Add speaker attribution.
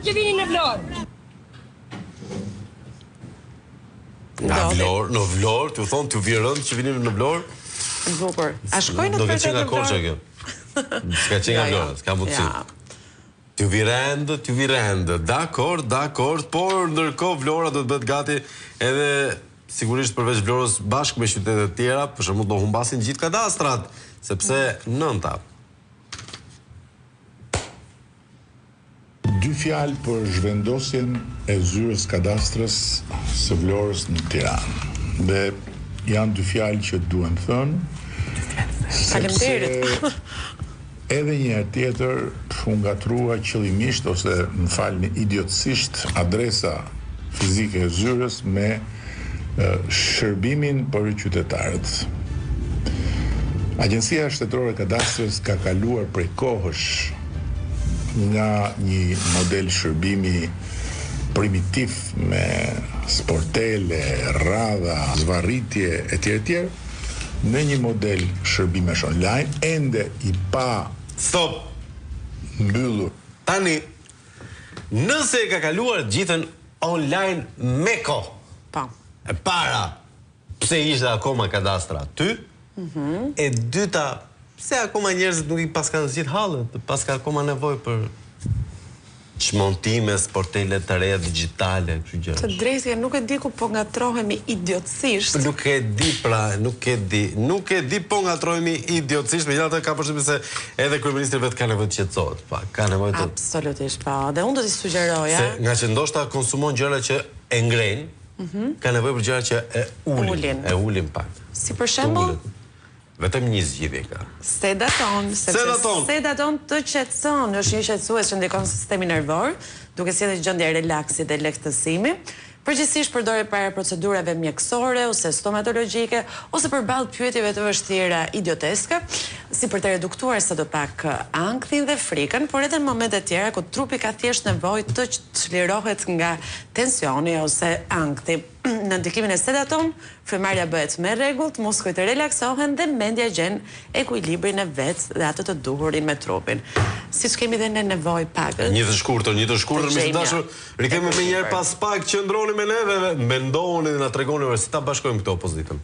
Speaker 1: që vini në Vlorë.
Speaker 2: Në Vlorë, t'u thonë t'u virën që vini në Vlorë?
Speaker 3: Bukur. A shkojnë në
Speaker 2: të
Speaker 3: vërtet në
Speaker 2: Vlorë? S'ka qenë nga Vlorë, s'ka mundësi. T'u virendë, dakord, por ndërkohë Vlora do të bëhet gati edhe sigurisht përveç Vlorës bashkë me qytetet tjera, për shembull do humbasin gjithë kadastrat, sepse nënta.
Speaker 4: 2 fjalë për zhvendosjen e zyrës kadastrës së Vlorës në Tiranë. Dhe janë 2 fjalë që duhen thënë.
Speaker 3: Faleminderit.
Speaker 4: Edhe një herë tjetër u ngatrua qëllimisht ose më falni idiotësisht adresa fizike e zyrës me shërbimin për qytetarët. Agjencia Shtetërore e Kadastrës ka kaluar prej kohësh nga një model shërbimi primitiv me sportele, radha, zvarritje etj. Në një model shërbimesh online, ende i pa
Speaker 2: Stop!
Speaker 4: mbyllur.
Speaker 2: Tani, nëse e ka kaluar gjithën online me kohë, e para, pse ishte akoma kadastra aty, e dyta, pse akoma njerëzit nuk i pas kanë zgjidhur hallet, pas ka akoma nevojë për çmontime, sportele të reja digjitale, kështu gjëra.
Speaker 3: Të drejtë nuk e di ku po ngatrohemi idiotësisht.
Speaker 2: Nuk e di pra, nuk e di po ngatrohemi idiotësisht, megjithatë ka përshtypjen se edhe kryeministri vetë ka nevojë të qetësohet, pa, ka nevojë të
Speaker 3: Absolutisht, po. Dhe unë do t'i sugjeroja.
Speaker 2: Se nga që ndoshta konsumon gjëra që e ngrejnë, ka nevojë për gjëra që e ulin pak.
Speaker 3: Si për shembull,
Speaker 2: vetëm një zgjidhje ka.
Speaker 3: Sedaton, sepse Sedaton të qetëson, është një qetësues që ndikon sistemin nervor, duke sjellë gjendje relaksi dhe lehtësimi. Përgjithsisht përdoret para procedurave mjekësore ose stomatologjike ose përballë pyetjeve të vështira idioteske, si për të reduktuar sadopak ankthin dhe frikën, por edhe në momente të tjera ku trupi ka thjesht nevojë të çlirohet nga tensioni ose ankthi. Në ndikimin e Sedaton, frymarrja bëhet me rregullt, muskujt relaksohen dhe mendja gjen ekuilibrin e vet dhe atë të duhurin me trupin. Siç kemi dhe ne nevojë pak.
Speaker 2: Një të shkurtër, miq dashur, rikthehemi më njëherë pas pak, qëndroni me ne dhe mendoni dhe na tregoni si ta bashkojmë këtë opozitën.